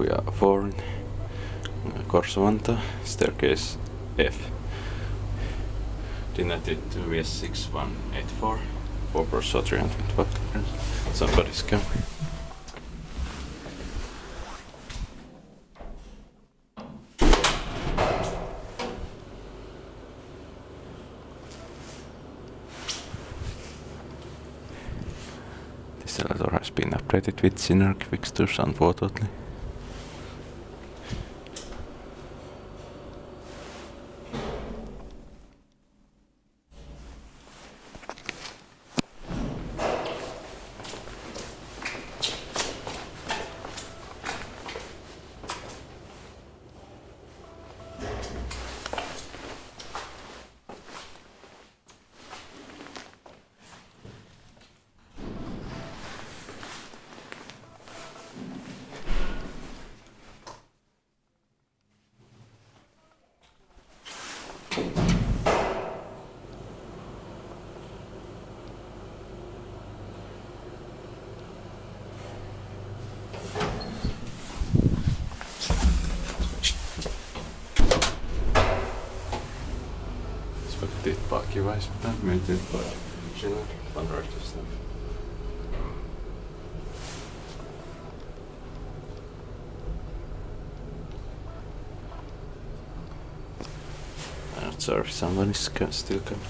Tanhukuja 4, Korso Vantaa, staircase F. Denied 2S6184, 4 Korso 325 meters. Somebody's coming. This elevator has been upgraded with synergy fixtures, unfortunately. Pakkiväispää myytyy sillä panroistosta. I'm not sorry, somebody's still coming.